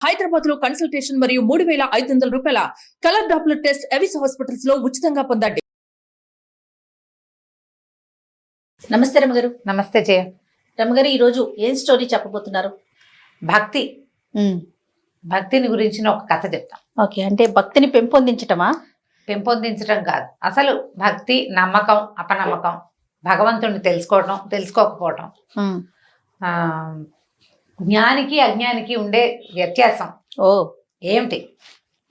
హైదరాబాద్ లో కన్సల్టేషన్ మరియు 3,500 రూపాయల colour Doppler test Avis hospitals లో ఉచితంగా పొందండి. నమస్తే రమగారు. నమస్తే జయ. రమగారు, ఈరోజు ఏం స్టోరీ చెప్పబోతున్నారు? భక్తి. భక్తిని గురించిన ఒక కథ చెప్తాం. ఓకే, అంటే భక్తిని పెంపొందించటమా? పెంపొందించడం కాదు, అసలు భక్తి, నమ్మకం, అపనమ్మకం, భగవంతుడిని తెలుసుకోవటం, తెలుసుకోకపోవటం, జ్ఞానికి అజ్ఞానికి ఉండే వ్యత్యాసం ఏమిటి?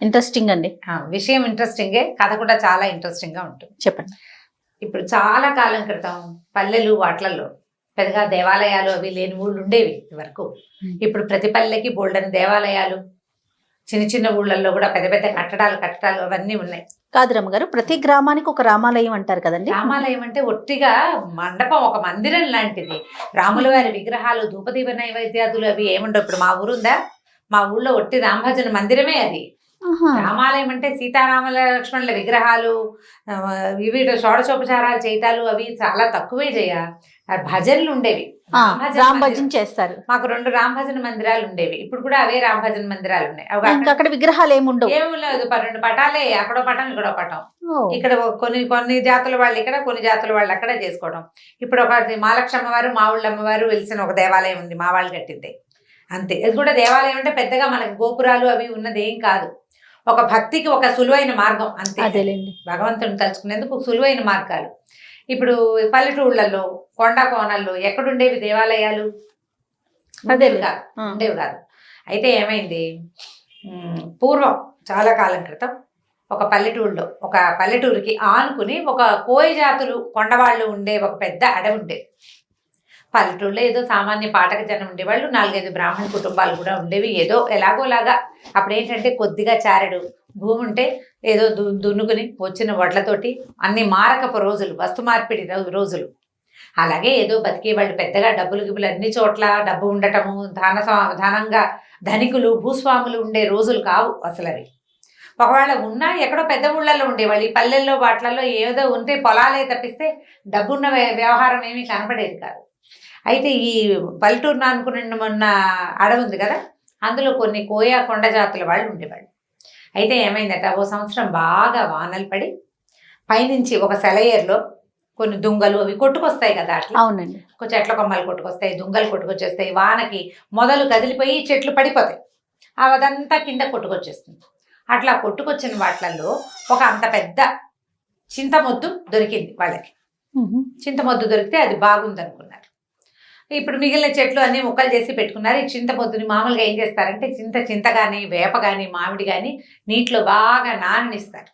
ఇంట్రెస్టింగ్ అండి. విషయం ఇంట్రెస్టింగే, కథ కూడా చాలా ఇంట్రెస్టింగ్ గా ఉంటుంది. చెప్పండి. ఇప్పుడు చాలా కాలం క్రితం పల్లెలు వాట్లల్లో పెద్దగా దేవాలయాలు అవి లేని ఊళ్ళు ఉండేవి వరకు. ఇప్పుడు ప్రతి పల్లెకి బోల్డని దేవాలయాలు, చిన్న చిన్న ఊళ్ళల్లో కూడా పెద్ద పెద్ద కట్టడాలు అవన్నీ ఉన్నాయి. కాదు రమ్మగారు, ప్రతి గ్రామానికి ఒక రామాలయం అంటారు కదండి. రామాలయం అంటే ఒట్టిగా మండపం, ఒక మందిరం లాంటిది. రాముల వారి విగ్రహాలు, ధూపదీప నైవేద్యాదులు అవి ఏముండవు. ఇప్పుడు మా ఊరుందా, మా ఊళ్ళో ఒట్టి రామభజన మందిరమే అది. రామాలయం అంటే సీతారాముల లక్ష్మణుల విగ్రహాలు, ఇవి షోడశోపచారాలు చేయటాలు అవి చాలా తక్కువే చేయ. భజనలు ఉండేవి, రామభజన చేస్తారు. మాకు 2 రామభజన మందిరాలు ఉండేవి. ఇప్పుడు కూడా అవే రామభజన మందిరాలు ఉన్నాయి. అక్కడ విగ్రహాలు ఏముండవు, ఏమి లేదు. 2 పటాలే, అక్కడో పటం ఇక్కడో పటం. ఇక్కడ కొన్ని జాతుల వాళ్ళు ఇక్కడ, కొన్ని జాతుల వాళ్ళు అక్కడ చేసుకోవడం. ఇప్పుడు ఒక మహాలక్ష్మి వారు, మా ఊళ్ళ అమ్మవారు వెలిసిన ఒక దేవాలయం ఉంది, మా వాళ్ళు కట్టింది అంతే. అది కూడా దేవాలయం అంటే పెద్దగా మనకి గోపురాలు అవి ఉన్నది ఏం కాదు. ఒక భక్తికి ఒక సులువైన మార్గం అంతే. భగవంతుని తలుచుకునేందుకు సులువైన మార్గాలు. ఇప్పుడు పల్లెటూళ్ళల్లో, కొండ కోణల్లో ఎక్కడుండేవి దేవాలయాలు? ఉండేవి కాదు. అయితే ఏమైంది, పూర్వం చాలా కాలం క్రితం ఒక పల్లెటూళ్ళలో, ఒక పల్లెటూరుకి ఆనుకుని ఒక కోయ జాతులు కొండవాళ్ళు ఉండే ఒక పెద్ద అడవి ఉండేది. పల్లెటూళ్ళలో ఏదో సామాన్య పాఠక జనం ఉండేవాళ్ళు, 4-5 బ్రాహ్మణ కుటుంబాలు కూడా ఉండేవి. ఏదో ఎలాగోలాగా అప్పుడు ఏంటంటే కొద్దిగా చారెడు భూమి ఉంటే ఏదో దున్నుకుని వచ్చిన వడ్లతోటి అన్ని మారకపు రోజులు, వస్తు మార్పిడి రోజులు. అలాగే ఏదో బతికేవాళ్ళు. పెద్దగా డబ్బులు గిబ్బులు అన్ని చోట్ల డబ్బు ఉండటము, ధనంగా ధనికులు భూస్వాములు ఉండే రోజులు కావు అసలు అవి. ఒకవేళ ఉన్నా ఎక్కడో పెద్ద ఊళ్ళల్లో ఉండేవాళ్ళు. ఈ పల్లెల్లో వాటిల్లో ఏదో ఉంటే పొలాలే తప్పిస్తే డబ్బున్న వ్యవహారం ఏమీ కనపడేది కాదు. అయితే ఈ పల్లెటూరును అనుకుని మొన్న అడవి ఉంది కదా, అందులో కొన్ని కోయ కొండ జాతుల వాళ్ళు ఉండేవాళ్ళు. అయితే ఏమైందట, ఓ సంవత్సరం బాగా వానలు పడి పైనుంచి ఒక సెలయేరులో కొన్ని దుంగలు అవి కొట్టుకొస్తాయి కదా అట్లా. అవునండి. చెట్ల కొమ్మలు కొట్టుకొస్తాయి, దుంగలు కొట్టుకొచ్చేస్తాయి. వానకి మొదలు కదిలిపోయి చెట్లు పడిపోతాయి, అదంతా కింద కొట్టుకొచ్చేస్తుంది. అట్లా కొట్టుకొచ్చిన వాటిల్లో ఒక అంత పెద్ద చింతమొద్దు దొరికింది వాళ్ళకి. చింతమొద్దు దొరికితే అది బాగుంది అనుకున్నారు. ఇప్పుడు మిగిలిన చెట్లు అన్ని ముక్కలు చేసి పెట్టుకున్నారు. ఈ చింతమొద్దుని మామూలుగా ఏం చేస్తారంటే చింత కానీ, వేప కానీ, మామిడి కానీ నీటిలో బాగా నాననిస్తారు.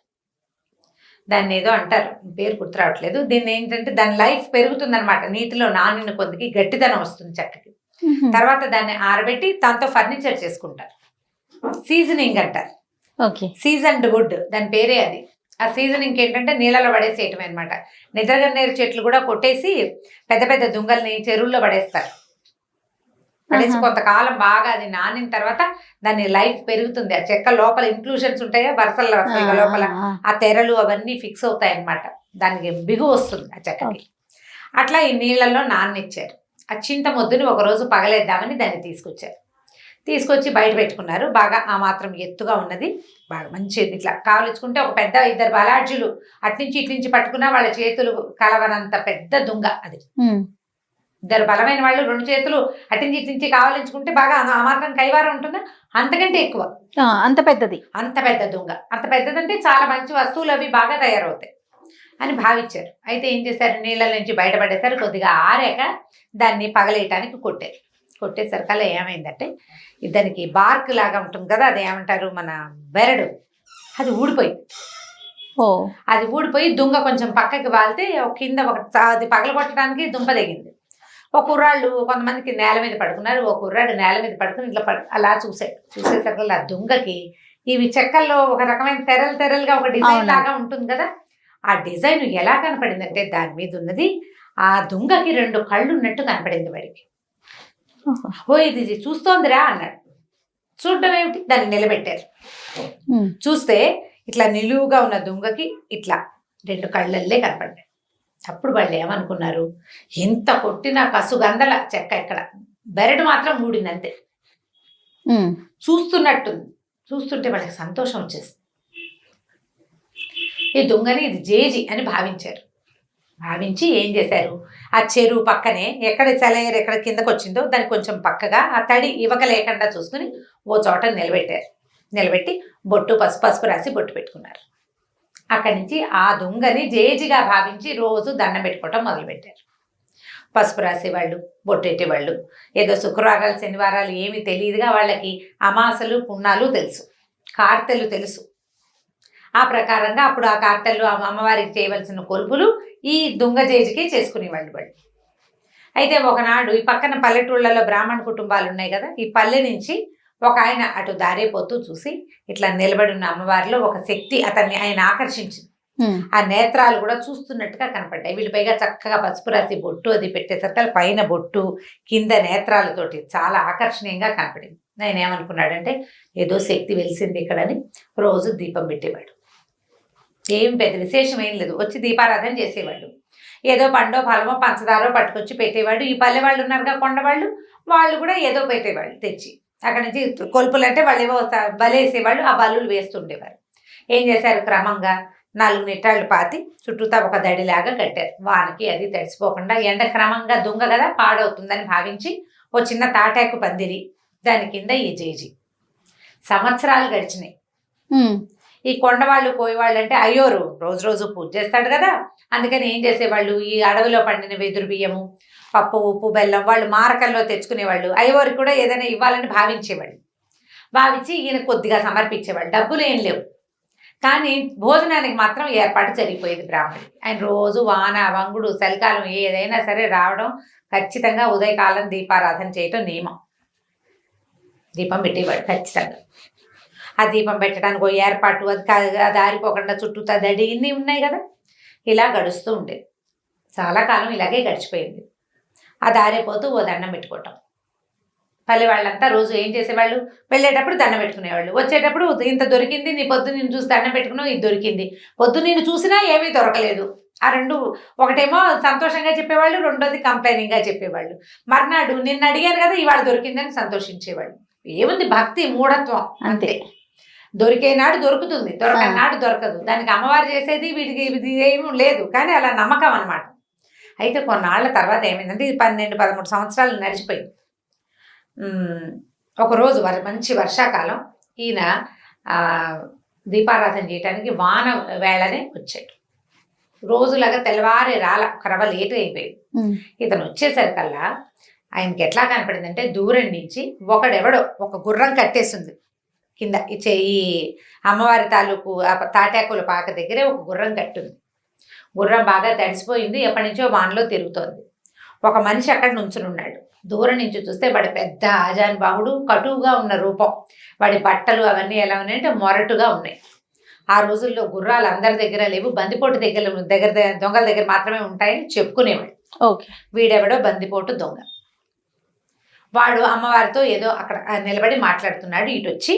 దాన్ని ఏదో అంటారు, పేరు గుర్తు రావట్లేదు. దీన్ని ఏంటంటే దాని లైఫ్ పెరుగుతుందనమాట. నీటిలో నానిన కొద్దికి గట్టిదనం వస్తుంది చెట్టుకి. తర్వాత దాన్ని ఆరబెట్టి దాంతో ఫర్నిచర్ చేసుకుంటారు. సీజనింగ్ అంటారు. సీజన్డ్ వుడ్ దాని పేరే అది. ఆ సీజనింగ్ ఏంటంటే నీళ్ళలో పడేసేయటం అనమాట. నిద్రగన్నేరు చెట్లు కూడా కొట్టేసి పెద్ద పెద్ద దుంగల్ని చెరువుల్లో పడేస్తారు. పడేసి కొంతకాలం బాగా అది నానిన తర్వాత దాని లైఫ్ పెరుగుతుంది. ఆ చెక్క లోపల ఇంక్లూషన్స్ ఉంటాయో వరుసల్లో లోపల ఆ తెరలు అవన్నీ ఫిక్స్ అవుతాయి అన్నమాట. దానికి బిగు వస్తుంది ఆ చెక్కకి. అట్లా ఈ నీళ్ళల్లో నాననిచ్చారు. ఆ చింతమొద్దుని ఒకరోజు పగలేద్దామని దాన్ని తీసుకొచ్చి బయట పెట్టుకున్నారు. బాగా ఆ మాత్రం ఎత్తుగా ఉన్నది, బాగా మంచిది. ఇట్లా కావలించుకుంటే ఒక పెద్ద 2 బలాడ్జులు అట్నుంచి ఇట్నుంచి పట్టుకున్నా వాళ్ళ చేతులు కలవనంత పెద్ద దుంగ అది. 2 బలమైన వాళ్ళు 2 చేతులు అట్నుంచి ఇట్నుంచి కావలించుకుంటే బాగా ఆ మాత్రం కైవారం ఉంటుందా, అంతకంటే ఎక్కువ. అంత పెద్దది, అంత పెద్ద దుంగ. అంత పెద్దదంటే చాలా మంచి వస్తువులు అవి బాగా తయారవుతాయి అని భావించారు. అయితే ఏం చేశారు, నీళ్ళ నుంచి బయటపడేసారు. కొద్దిగా ఆరాక దాన్ని పగలేయటానికి కొట్టేసరికల్లా ఏమైందంటే దానికి బార్క్ లాగా ఉంటుంది కదా, అది ఏమంటారు మన బెరడు, అది ఊడిపోయింది. అది ఊడిపోయి దుంగ కొంచెం పక్కకి వాలితే కింద అది పగలగొట్టడానికి దుంప తెగింది. ఒక కుర్రాళ్ళు కొంతమందికి నేల మీద పడుకున్నారు. ఒక కుర్రాడు నేల మీద పడుకుని ఇట్లా అలా చూసేసరికల్లా ఆ దుంగకి ఇవి చెక్కల్లో ఒక రకమైన తెరలుగా ఒక డిజైన్ లాగా ఉంటుంది కదా, ఆ డిజైన్ ఎలా కనపడిందంటే దాని మీద ఉన్నది ఆ దుంగకి 2 కళ్ళు ఉన్నట్టు కనపడింది వాడికి. ఓ ఇది చూస్తోందిరా అన్నాడు. చూడటం ఏమిటి, దాన్ని నిలబెట్టారు. చూస్తే ఇట్లా నిలువుగా ఉన్న దుంగకి ఇట్లా 2 కళ్ళల్లే కనపడ్డాయి. అప్పుడు వాళ్ళు ఏమనుకున్నారు, ఎంత కొట్టినా కసుగందల చెక్క ఎక్కడ, బెరడు మాత్రం ఊడిందంతే. చూస్తున్నట్టుంది. చూస్తుంటే వాళ్ళకి సంతోషం వచ్చేసింది. ఈ దొంగని ఇది జేజి అని భావించారు. భావించి ఏం చేశారు, ఆ చెరువు పక్కనే ఎక్కడ సెలయేరు ఎక్కడ కిందకు వచ్చిందో దానికి కొంచెం పక్కగా ఆ తడి ఇవక లేకుండా చూసుకుని ఓ చోట నిలబెట్టారు. నిలబెట్టి పసుపు రాసి బొట్టు పెట్టుకున్నారు. అక్కడి నుంచి ఆ దొంగని జేజిగా భావించి రోజు దండం పెట్టుకోవటం మొదలుపెట్టారు. పసుపు రాసేవాళ్ళు, బొట్టెట్టేవాళ్ళు. ఏదో శుక్రవారాలు శనివారాలు ఏమీ తెలియదుగా వాళ్ళకి అమాసలు పున్నాలు తెలుసు, కార్తెలు తెలుసు. ఆ ప్రకారంగా అప్పుడు ఆ కార్తెలు అమ్మవారికి చేయవలసిన కొలుపులు ఈ దొంగ జేజికి చేసుకునేవాళ్ళు వాళ్ళు. అయితే ఒకనాడు ఈ పక్కన పల్లెటూళ్ళలో బ్రాహ్మణ కుటుంబాలు ఉన్నాయి కదా, ఈ పల్లె నుంచి ఒక ఆయన అటు దారేపోతూ చూసి ఇట్లా నిలబడి ఉన్న అమ్మవారిలో ఒక శక్తి ఆయన ఆకర్షించింది. ఆ నేత్రాలు కూడా చూస్తున్నట్టుగా కనపడ్డాయి. వీళ్ళు పైగా చక్కగా పసుపు రాసి బొట్టు అది పెట్టేసరికి పైన బొట్టు కింద నేత్రాలతోటి చాలా ఆకర్షణీయంగా కనపడింది. ఆయన ఏమనుకున్నాడంటే ఏదో శక్తి వెలిసింది ఇక్కడని రోజు దీపం పెట్టేవాడు. ఏం పెద్ద విశేషం ఏం లేదు, వచ్చి దీపారాధన చేసేవాళ్ళు. ఏదో పండో ఫలమో పంచదారో పట్టుకొచ్చి పెట్టేవాడు. ఈ పల్లె వాళ్ళు ఉన్నారుగా కొండవాళ్ళు, వాళ్ళు కూడా ఏదో పెట్టేవాళ్ళు తెచ్చి. అక్కడి నుంచి కొలుపులు అంటే వాళ్ళు ఏవో బలేసేవాళ్ళు, ఆ బలులు వేస్తుండేవారు. ఏం చేశారు, క్రమంగా 4 నిట్టాళ్ళు పాతి చుట్టూతా ఒక దడిలాగా కట్టారు. వానకి అది తడిసిపోకుండా, ఎండ క్రమంగా దొంగ కదా పాడవుతుందని భావించి ఓ చిన్న తాటాకు పందిరి, దాని కింద ఈ జేజి. సంవత్సరాలు గడిచినాయి. ఈ కొండవాళ్ళు కోయవాళ్ళు అంటే అయ్యోరు రోజు రోజు పూజ చేస్తాడు కదా, అందుకని ఏం చేసేవాళ్ళు, ఈ అడవిలో పండిన వెదురు బియ్యము, పప్పు, ఉప్పు, బెల్లం వాళ్ళు మారకల్లో తెచ్చుకునేవాళ్ళు. అయ్యవారికి కూడా ఏదైనా ఇవ్వాలని భావించేవాళ్ళు. భావించి ఈయన కొద్దిగా సమర్పించేవాళ్ళు. డబ్బులు ఏం లేవు, కానీ భోజనానికి మాత్రం ఏర్పాటు జరిగిపోయేది బ్రాహ్మణుడికి. ఆయన రోజు వాన వంగుడు చలికాలం ఏదైనా సరే రావడం, ఖచ్చితంగా ఉదయకాలం దీపారాధన చేయటం నియమం. దీపం పెట్టేవాడు ఖచ్చితంగా. ఆ దీపం పెట్టడానికి ఓ ఏర్పాటు, అది ఆరిపోకుండా చుట్టూ తడి ఇన్ని ఉన్నాయి కదా, ఇలా గడుస్తూ ఉండేది. చాలా కాలం ఇలాగే గడిచిపోయింది. ఆ దారిపోతూ ఓ దండం పెట్టుకోవటం. పల్లె వాళ్ళంతా రోజు ఏం చేసేవాళ్ళు, వెళ్ళేటప్పుడు దండం పెట్టుకునేవాళ్ళు, వచ్చేటప్పుడు ఇంత దొరికింది, నీ పొద్దు నేను చూసి దండం పెట్టుకున్నావు, ఇది దొరికింది. పొద్దు నేను చూసినా ఏమీ దొరకలేదు. ఆ రెండు, ఒకటేమో సంతోషంగా చెప్పేవాళ్ళు, రెండోది కంప్లైనింగ్గా చెప్పేవాళ్ళు. మర్నాడు నిన్ను అడిగాను కదా ఇవాళ దొరికిందని సంతోషించేవాళ్ళు. ఏముంది, భక్తి, మూఢత్వం అంతే. దొరికే నాడు దొరుకుతుంది, దొరకనాడు దొరకదు. దానికి అమ్మవారు చేసేది వీటికి ఇది ఏమీ లేదు, కానీ అలా నమ్మకం అనమాట. అయితే కొన్నాళ్ళ తర్వాత ఏమైందంటే, ఇది 12-13 సంవత్సరాలు నడిచిపోయింది. ఒకరోజు మంచి వర్షాకాలం, ఈయన దీపారాధన చేయడానికి వాన వేళనే వచ్చాడు. రోజులాగా తెల్లవారే ఒక రవ్వ లేట్ అయిపోయింది. ఇతను వచ్చేసరికల్లా ఆయనకి ఎట్లా కనపడిందంటే, దూరం నుంచి ఒకడెవడో ఒక గుర్రం కట్టేసింది కింద. ఈ అమ్మవారి తాలూకు తాటాకుల పాక దగ్గరే ఒక గుర్రం కట్టుంది. గుర్రం బాగా తడిసిపోయింది, ఎప్పటి నుంచో వానలో తిరుగుతోంది. ఒక మనిషి అక్కడ నుంచుని ఉన్నాడు. దూరం నుంచి చూస్తే వాడి పెద్ద ఆజానుబాహుడు, కటువుగా ఉన్న రూపం. వాడి బట్టలు అవన్నీ ఎలా ఉన్నాయంటే మొరటుగా ఉన్నాయి. ఆ రోజుల్లో గుర్రాలు అందరి దగ్గర లేవు, బందిపోటు దగ్గర దొంగల దగ్గర మాత్రమే ఉంటాయని చెప్పుకునేవాడు. వీడెవడో బందిపోటు దొంగ. వాడు అమ్మవారితో ఏదో అక్కడ నిలబడి మాట్లాడుతున్నాడు. ఇటు వచ్చి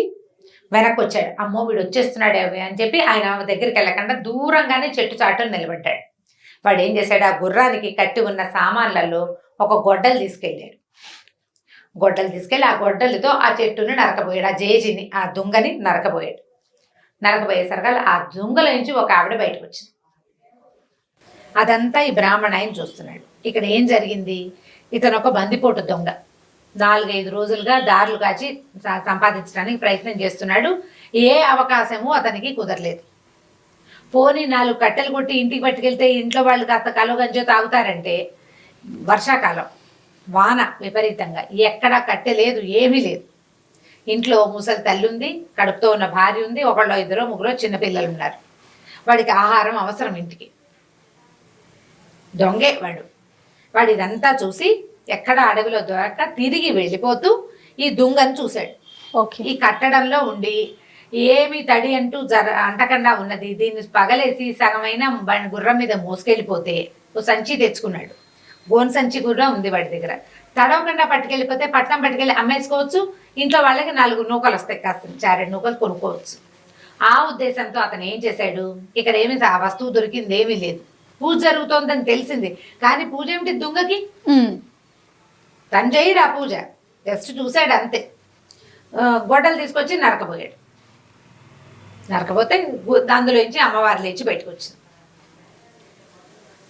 వెనక్కి వచ్చాడు. అమ్మో వీడు వచ్చేస్తున్నాడు అని చెప్పి ఆయన దగ్గరికి వెళ్ళకుండా దూరంగానే చెట్టు చాటును నిలబడ్డాడు. వాడు ఏం చేశాడు, ఆ గుర్రానికి కట్టి ఉన్న సామాన్లలో ఒక గొడ్డలు తీసుకెళ్ళాడు. గొడ్డలు తీసుకెళ్ళి ఆ గొడ్డలతో ఆ చెట్టుని నరకబోయాడు. ఆ జేజిని, ఆ దొంగని నరకబోయాడు. నరకబోయేసరికి ఆ దొంగల నుంచి ఒక ఆవిడ బయటకు వచ్చింది. అదంతా ఈ బ్రాహ్మణ ఆయన చూస్తున్నాడు. ఇక్కడ ఏం జరిగింది, ఇతను ఒక బందిపోటు దొంగ. 4-5 రోజులుగా దారులు కాచి సంపాదించడానికి ప్రయత్నం చేస్తున్నాడు. ఏ అవకాశము అతనికి కుదరలేదు. పోనీ 4 కట్టెలు కొట్టి ఇంటికి పట్టుకెళ్తే ఇంట్లో వాళ్ళు కాస్త కలుగంజో తాగుతారంటే, వర్షాకాలం వాన విపరీతంగా, ఎక్కడా కట్టె లేదు, ఏమీ లేదు. ఇంట్లో ముసలి తల్లి ఉంది, కడుపుతో ఉన్న భార్య ఉంది, 1-2-3 చిన్నపిల్లలు ఉన్నారు. వాడికి ఆహారం అవసరం ఇంటికి. దొంగే వాడు ఇదంతా చూసి ఎక్కడ అడవిలో దొరక్క తిరిగి వెళ్ళిపోతూ ఈ దొంగను చూశాడు. ఈ కట్టడంలో ఉండి ఏమి తడి అంటూ అంటకుండా ఉన్నది, దీన్ని పగలేసి సగమైన గుర్రం మీద మోసుకెళ్ళిపోతే ఓ సంచి తెచ్చుకున్నాడు. గోన్ సంచి కూడా ఉంది వాడి దగ్గర. తడవకుండా పట్టుకెళ్ళిపోతే పట్నం పట్టుకెళ్ళి అమ్మేసుకోవచ్చు, ఇంట్లో వాళ్ళకి 4 నూకలు వస్తాయి, కాస్త 4 నూకలు కొనుక్కోవచ్చు. ఆ ఉద్దేశంతో అతను ఏం చేశాడు, ఇక్కడ ఏమి ఆ వస్తువు దొరికింది ఏమీ లేదు, పూజ జరుగుతోందని తెలిసింది, కానీ పూజ ఏమిటి దొంగకి, తను చేయడు ఆ పూజ, జస్ట్ చూశాడు అంతే. గొడ్డలు తీసుకొచ్చి నరకబోయాడు. నరకపోతే అందులోంచి అమ్మవారు లేచి బయటకు వచ్చింది.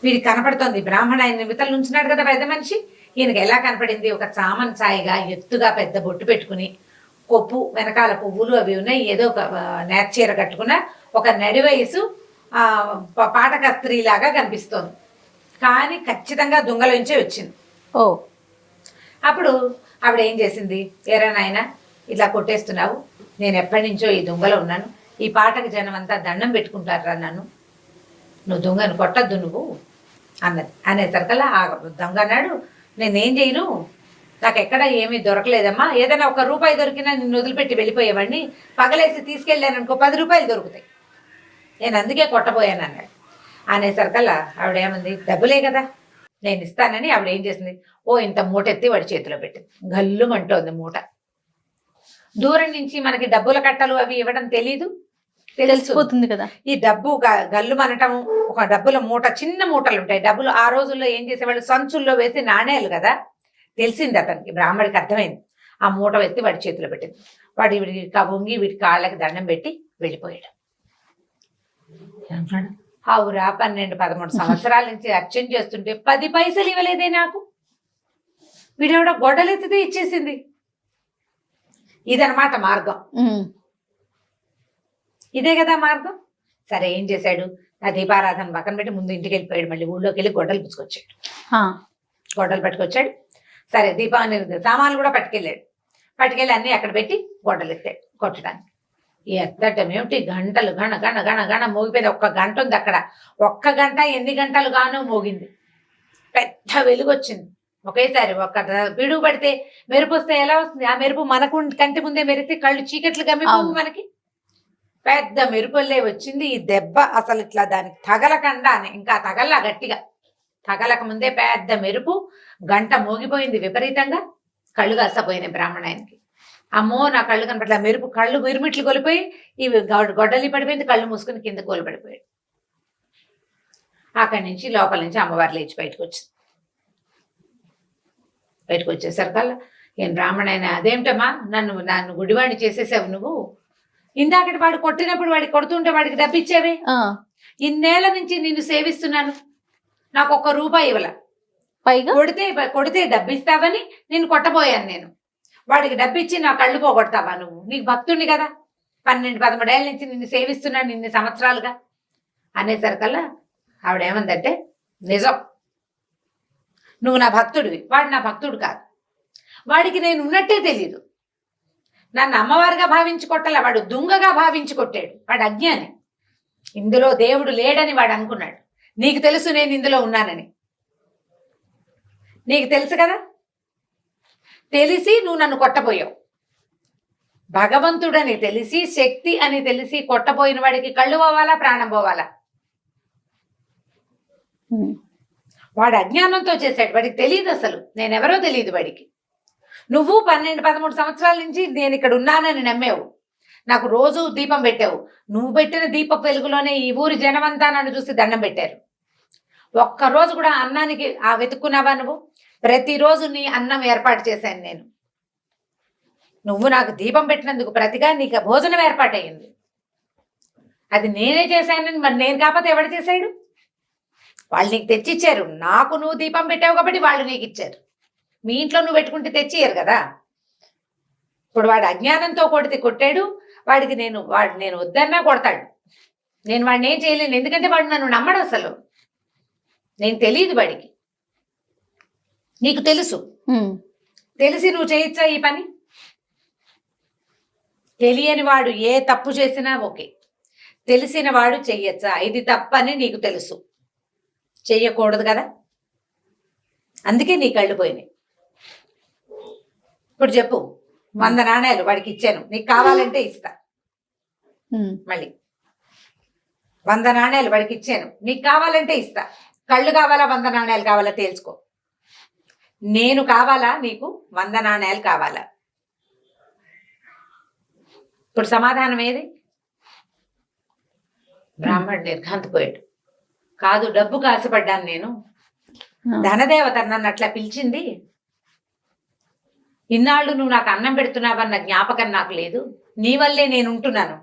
వీడికి కనపడుతోంది బ్రాహ్మణ ఆయన నిమిత్తలు ఉంచున్నాడు కదా పెద్ద మనిషి. ఈయనకి ఎలా కనపడింది? ఒక చామన్ ఛాయిగా ఎత్తుగా పెద్ద బొట్టు పెట్టుకుని కొప్పు వెనకాల పువ్వులు అవి ఉన్నాయి, ఏదో ఒక నేత చీర కట్టుకున్న ఒక నడి వయసు పాటక స్త్రీలాగా కనిపిస్తోంది. కానీ ఖచ్చితంగా దొంగలోంచే వచ్చింది. ఓ అప్పుడు ఆవిడ ఏం చేసింది, ఏరా నాయన ఇట్లా కొట్టేస్తున్నావు, నేను ఎప్పటి నుంచో ఈ దొంగలో ఉన్నాను, ఈ పాటకు జనం అంతా దండం పెట్టుకుంటారా నన్ను, నువ్వు దొంగను కొట్టద్దు నువ్వు అన్నది. అనేసరికల్లా ఆ దొంగ అన్నాడు, నేనేం చేయను, నాకు ఎక్కడ ఏమీ దొరకలేదమ్మా, ఏదైనా ఒక రూపాయి దొరికినా నిన్ను వదిలిపెట్టి వెళ్ళిపోయేవాడిని, పగలేసి తీసుకెళ్ళాను అనుకో 10 రూపాయలు దొరుకుతాయి, నేను అందుకే కొట్టబోయాను అన్నాడు. అనేసరికల్లా ఆవిడేమంది, డబ్బులే కదా నేను ఇస్తానని ఆవిడ ఏం చేసింది, ఇంత మూట ఎత్తి వాడి చేతిలో పెట్టింది. గల్లుమంటోంది మూట. దూరం నుంచి మనకి డబ్బుల కట్టలు అవి ఇవ్వడం తెలీదు, తెలిసిపోతుంది కదా. ఈ డబ్బు గల్లుమనటం, ఒక డబ్బుల మూట, చిన్న మూటలు ఉంటాయి డబ్బులు. ఆ రోజుల్లో ఏం చేసేవాళ్ళు, సంచుల్లో వేసి నాణేలు కదా. తెలిసింది అతనికి, బ్రాహ్మడికి అర్థమైంది. ఆ మూట ఎత్తి వాడి చేతిలో పెట్టింది. వాడి వీడికి వంగి వీడి కాళ్ళకి దండం పెట్టి వెళ్ళిపోయాడు. అవురా 12-13 సంవత్సరాల నుంచి అర్చన చేస్తుంటే 10 పైసలు ఇవ్వలేదే నాకు, వీడెవడ గొడ్డలెత్తితే ఇచ్చేసింది. ఇదనమాట మార్గం, ఇదే కదా మార్గం. సరే ఏం చేశాడు, ఆ దీపారాధన పక్కన పెట్టి ముందు ఇంటికి వెళ్ళిపోయాడు. మళ్ళీ ఊళ్ళోకి వెళ్ళి గొడ్డలు పుచ్చుకొచ్చాడు. గొడ్డలు పట్టుకొచ్చాడు. సరే దీపాన్ని సామాన్లు కూడా పట్టుకెళ్ళి అన్ని అక్కడ పెట్టి గొడ్డలు ఎత్తాడు కొట్టడానికి. ఎత్తటం ఏమిటి, గంటలు గణ గణ గణ గణ మోగిపోయింది. 1 గంట ఉంది అక్కడ. 1 గంట ఎన్ని గంటలు గానో మోగింది. పెద్ద వెలుగు వచ్చింది ఒకేసారి. ఒక పిడుగు పడితే మెరుపు వస్తే ఎలా వస్తుంది, ఆ మెరుపు మనకు కంటి ముందే మెరిస్తే కళ్ళు చీకట్లు గమ్మిపోవు మనకి. పెద్ద మెరుపుల్లే వచ్చింది. ఈ దెబ్బ అసలు ఇట్లా దానికి తగలకుండా, ఇంకా తగల్లా గట్టిగా తగలక ముందే పెద్ద మెరుపు, గంట మోగిపోయింది విపరీతంగా. కళ్ళు కాసపోయినాయి బ్రాహ్మణాయనకి. అమ్మో నా కళ్ళు కనపట్ల, మెరుపు కళ్ళు మిరుమిట్లు కొలిపోయి ఇవి గొడ్డలి పడిపోయింది. కళ్ళు మూసుకుని కింద కోలిపడిపోయాడు. అక్కడి నుంచి లోపల నుంచి అమ్మవారు లేచి బయటకు వచ్చింది. బయటకు వచ్చేసరికల్లా, ఏం బ్రాహ్మణాయన అదేమిటమ్మా నన్ను గుడివాడిని చేసేసావు నువ్వు, ఇందాకటి వాడు కొట్టినప్పుడు వాడికి కొడుతుంటే వాడికి డబ్బిచ్చావే, ఇన్నేళ్ల నుంచి నిన్ను సేవిస్తున్నాను, నాకు 1 రూపాయి ఇవ్వల, పైగా కొడితే డబ్బిస్తావని నిన్ను కొట్టబోయాను నేను, వాడికి డబ్బిచ్చి నా కళ్ళు పోగొడతావా నువ్వు, నీకు భక్తుడిని కదా, 12-13 ఏళ్ళ నుంచి నిన్ను సేవిస్తున్నాను ఇన్ని సంవత్సరాలుగా అనేసరికల్లా ఆవిడేమందంటే, నిజం నువ్వు నా భక్తుడివి, వాడు నా భక్తుడు కాదు, వాడికి నేను ఉన్నట్టే తెలీదు, నన్ను అమ్మవారిగా భావించి కొట్టలే, వాడు దుంగగా భావించి కొట్టాడు, వాడు అజ్ఞాని, ఇందులో దేవుడు లేడని వాడు అనుకున్నాడు. నీకు తెలుసు నేను ఇందులో ఉన్నానని, నీకు తెలుసు కదా, తెలిసి నువ్వు నన్ను కొట్టబోయావు. భగవంతుడని తెలిసి, శక్తి అని తెలిసి కొట్టబోయిన వాడికి కళ్ళు పోవాలా, ప్రాణం పోవాలా? వాడు అజ్ఞానంతో చేశాడు, వాడికి తెలియదు, అసలు నేనెవరో తెలియదు వాడికి. నువ్వు 12-13 సంవత్సరాల నుంచి నేను ఇక్కడ ఉన్నానని నమ్మేవు, నాకు రోజు దీపం పెట్టావు, నువ్వు పెట్టిన దీప వెలుగులోనే ఈ ఊరి జనమంతా నన్ను చూసి దండం పెట్టారు. ఒక్కరోజు కూడా అన్నానికి వెతుక్కున్నావా నువ్వు? ప్రతిరోజు నీ అన్నం ఏర్పాటు చేశాను నేను, నువ్వు నాకు దీపం పెట్టినందుకు ప్రతిగా నీకు భోజనం ఏర్పాటయ్యింది, అది నేనే చేశానని మరి నేను కాకపోతే ఎవడు చేశాడు? వాళ్ళు నీకు తెచ్చిచ్చారు, నాకు నువ్వు దీపం పెట్టావు కాబట్టి వాళ్ళు నీకు ఇచ్చారు. మీ ఇంట్లో నువ్వు పెట్టుకుంటే తెచ్చియ్యరు కదా. ఇప్పుడు వాడు అజ్ఞానంతో కొట్టాడు, వాడికి నేను వద్దన్నా కొడతాడు, నేను వాడిని ఏం చేయలేను, ఎందుకంటే వాడు నన్ను నమ్మడు, అసలు నేను తెలియదు వాడికి. నీకు తెలుసు, తెలిసి నువ్వు చేయొచ్చా ఈ పని? తెలియని వాడు ఏ తప్పు చేసినా ఓకే, తెలిసిన వాడు చెయ్యొచ్చా? ఇది తప్పని నీకు తెలుసు, చెయ్యకూడదు కదా, అందుకే నీ కళ్ళు పోయినాయి. ఇప్పుడు చెప్పు, 100 నాణేలు వాడికి ఇచ్చాను, నీకు కావాలంటే ఇస్తా. మళ్ళీ 100 నాణేలు వాడికి ఇచ్చాను, నీకు కావాలంటే ఇస్తా. కళ్ళు కావాలా 100 నాణేలు కావాలా తేల్చుకో. నేను కావాలా నీకు, 100 నాణేలు కావాలా? ఇప్పుడు సమాధానం ఏది? బ్రాహ్మణుడు నిర్ఘాంతపోయాడు. కాదు, డబ్బుకు ఆశపడ్డాను నేను, ధనదేవత నన్ను అట్లా పిలిచింది, ఇన్నాళ్ళు నువ్వు నాకు అన్నం పెడుతున్నావన్న జ్ఞాపకం నాకు లేదు. నీ వల్లే నేను ఉంటున్నాను.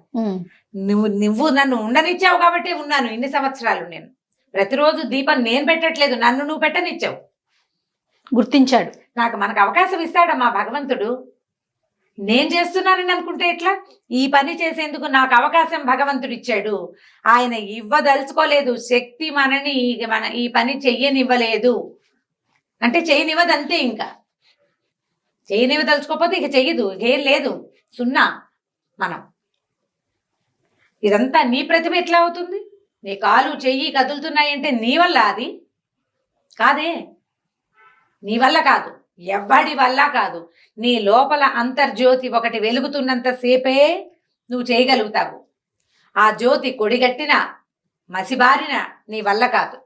నువ్వు నన్ను ఉండనిచ్చావు కాబట్టి ఉన్నాను ఇన్ని సంవత్సరాలు. నేను ప్రతిరోజు దీపం నేను పెట్టట్లేదు, నన్ను నువ్వు పెట్టనిచ్చావు. గుర్తించాడు. మనకు అవకాశం ఇస్తాడమ్మా భగవంతుడు. నేను చేస్తున్నానని అనుకుంటే ఎట్లా? ఈ పని చేసేందుకు నాకు అవకాశం భగవంతుడు ఇచ్చాడు. ఆయన ఇవ్వదలుచుకోలేదు. శక్తి మన ఈ పని చెయ్యనివ్వలేదు అంటే చెయ్యనివ్వదు, అంతే. ఇంకా చెయ్యనివ్వదలుచుకోకపోతే ఇక చెయ్యదు, ఏం లేదు, సున్నా. మనం ఇదంతా నీ ప్రతిభ ఎట్లా అవుతుంది? నీ కాలు చెయ్యి కదులుతున్నాయంటే నీ వల్ల? అది కాదే, నీ వల్ల కాదు, ఎవ్వడి వల్ల కాదు. నీ లోపల అంతర్జ్యోతి ఒకటి వెలుగుతున్నంత సేపే నువ్వు చేయగలుగుతావు. ఆ జ్యోతి కొడిగట్టిన మసిబారిన నీ వల్ల కాదు.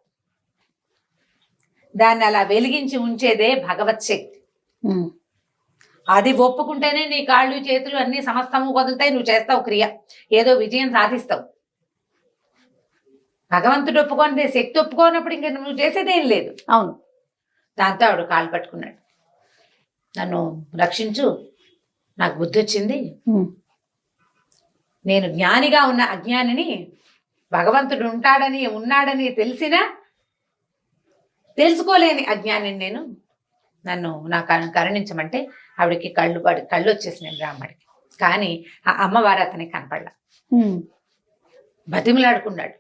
దాన్ని అలా వెలిగించి ఉంచేదే భగవత్ శక్తి. అది ఒప్పుకుంటేనే నీ కాళ్ళు చేతులు అన్ని సమస్తము వదులుతాయి, నువ్వు చేస్తావు క్రియ, ఏదో విజయం సాధిస్తావు. భగవంతుడు ఒప్పుకోనిదే, శక్తి ఒప్పుకోనప్పుడు ఇంకా నువ్వు చేసేదేం లేదు. అవును. దాంతో ఆవిడ కాలు పట్టుకున్నాడు. నన్ను రక్షించు, నాకు బుద్ధి వచ్చింది. నేను జ్ఞానిగా ఉన్న అజ్ఞానిని భగవంతుడు ఉన్నాడని తెలిసినా తెలుసుకోలేని అజ్ఞానిని నేను. నన్ను కరుణించమంటే ఆవిడకి కళ్ళు వచ్చేసినాయి బ్రాహ్మడికి. కానీ ఆ అమ్మవారు అతనికి కనపడలా. బతిమలాడుకున్నాడు,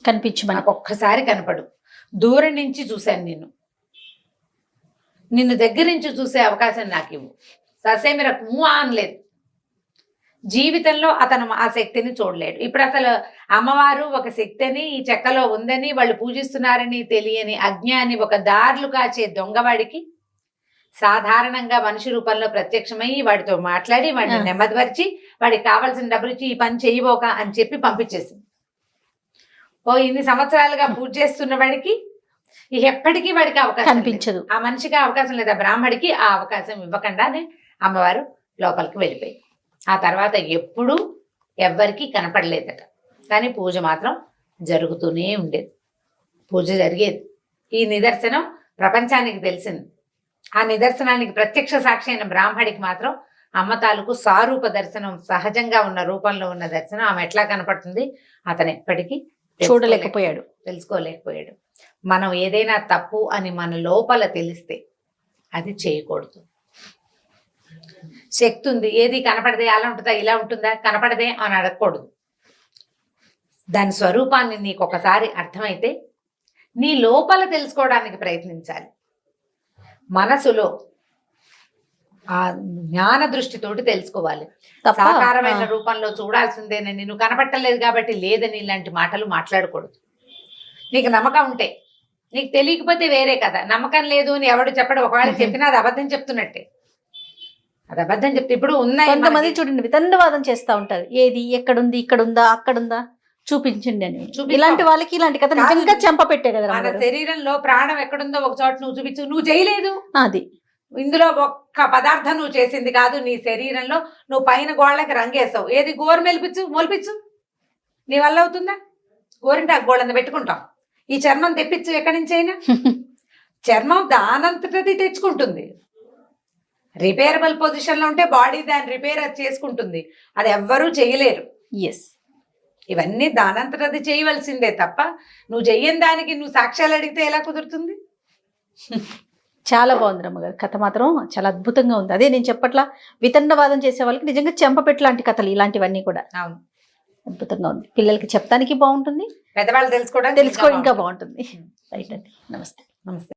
కనిపించమని. నాకు ఒక్కసారి కనపడు, దూరం నుంచి చూశాను నిన్ను దగ్గర నుంచి చూసే అవకాశం నాకు ఇవ్వు. ససేమిరకు అనలేదు. జీవితంలో అతను ఆ శక్తిని చూడలేడు. ఇప్పుడు అసలు అమ్మవారు ఒక శక్తిని ఈ చెక్కలో ఉందని వాళ్ళు పూజిస్తున్నారని తెలియని అజ్ఞాని, ఒక దారులు కాచే దొంగవాడికి సాధారణంగా మనిషి రూపంలో ప్రత్యక్షమై వాడితో మాట్లాడి వాడిని నెమ్మదిపరిచి వాడికి కావాల్సిన డబ్బులు ఇచ్చి ఈ పని చేయబోక అని చెప్పి పంపించేసింది. ఇన్ని సంవత్సరాలుగా పూజ చేస్తున్న వాడికి ఎప్పటికీ వాడికి అవకాశం కనిపించదు. ఆ మనిషికి అవకాశం లేదా, బ్రాహ్మడికి ఆ అవకాశం ఇవ్వకుండానే అమ్మవారు లోపలికి వెళ్ళిపోయి ఆ తర్వాత ఎప్పుడూ ఎవ్వరికి కనపడలేదట. కానీ పూజ మాత్రం జరుగుతూనే ఉండేది, పూజ జరిగేది. ఈ నిదర్శనం ప్రపంచానికి తెలిసింది. ఆ నిదర్శనానికి ప్రత్యక్ష సాక్షి అయిన బ్రాహ్మడికి మాత్రం అమ్మ తాలూకు సారూప దర్శనం, సహజంగా ఉన్న రూపంలో ఉన్న దర్శనం ఆమె ఎట్లా కనపడుతుంది అతను ఎప్పటికీ చూడలేకపోయాడు, తెలుసుకోలేకపోయాడు. మనం ఏదైనా తప్పు అని మన లోపల తెలిస్తే అది చేయకూడదు. శక్తి ఉంది, ఏది కనపడదే, అలా ఉంటుందా ఇలా ఉంటుందా, కనపడదే అని అడగకూడదు. దాని స్వరూపాన్ని నీకు ఒకసారి అర్థమైతే నీ లోపల తెలుసుకోవడానికి ప్రయత్నించాలి. మనసులో ఆ జ్ఞాన దృష్టితోటి తెలుసుకోవాలి. సాకారమైన రూపంలో చూడాల్సిందేనని, నువ్వు కనపట్టలేదు కాబట్టి లేదని ఇలాంటి మాటలు మాట్లాడకూడదు. నీకు నమ్మకం ఉంటే, నీకు తెలియకపోతే వేరే కదా. నమ్మకం లేదు అని ఎవడు చెప్పడు, ఒకవేళ చెప్పినా అది అబద్ధం చెప్తున్నట్టే. అది అబద్ధం చెప్తే ఇప్పుడు ఉన్నాయి కొంతమంది చూడండి వితండవాదం చేస్తా ఉంటారు. ఏది ఎక్కడుంది, ఇక్కడుందా, అక్కడుందా, చూపించండి అని. ఇలాంటి వాళ్ళకి ఇలాంటి కథ నిజంగా చెంప పెట్టే కదా. మన శరీరంలో ప్రాణం ఎక్కడుందో ఒక చోట నువ్వు చూపించు, నువ్వు చేయలేదు. అది ఇందులో ఒక్క పదార్థం నువ్వు చేసింది కాదు. నీ శరీరంలో నువ్వు పైన గోళ్ళకి రంగేస్తావు, ఏది గోరు మొలిపించు, నీ వల్ల అవుతుందా? గోరింటాకు గోళ్ళని పెట్టుకుంటాం. ఈ చర్మం తెప్పించు ఎక్కడి నుంచి అయినా. చర్మం దానంతటది తెచ్చుకుంటుంది. రిపేరబుల్ పొజిషన్ లో ఉంటే బాడీ దాన్ని రిపేర్ చేసుకుంటుంది. అది ఎవ్వరూ చేయలేరు. ఎస్, ఇవన్నీ దానంతటది చేయవలసిందే తప్ప నువ్వు చెయ్యని దానికి నువ్వు సాక్ష్యాలు అడిగితే ఎలా కుదురుతుంది? చాలా బాగుంది రమ్మగారు. కథ మాత్రం చాలా అద్భుతంగా ఉంది. అదే నేను చెప్పట్లా, వితండవాదం చేసే వాళ్ళకి నిజంగా చెంపపెట్టు లాంటి కథలు ఇలాంటివన్నీ కూడా అవును, అద్భుతంగా ఉంది. పిల్లలకి చెప్తానికి బాగుంటుంది, పెద్దవాళ్ళు తెలుసుకోవడానికి ఇంకా బాగుంటుంది. రైట్ అండి, నమస్తే. నమస్తే.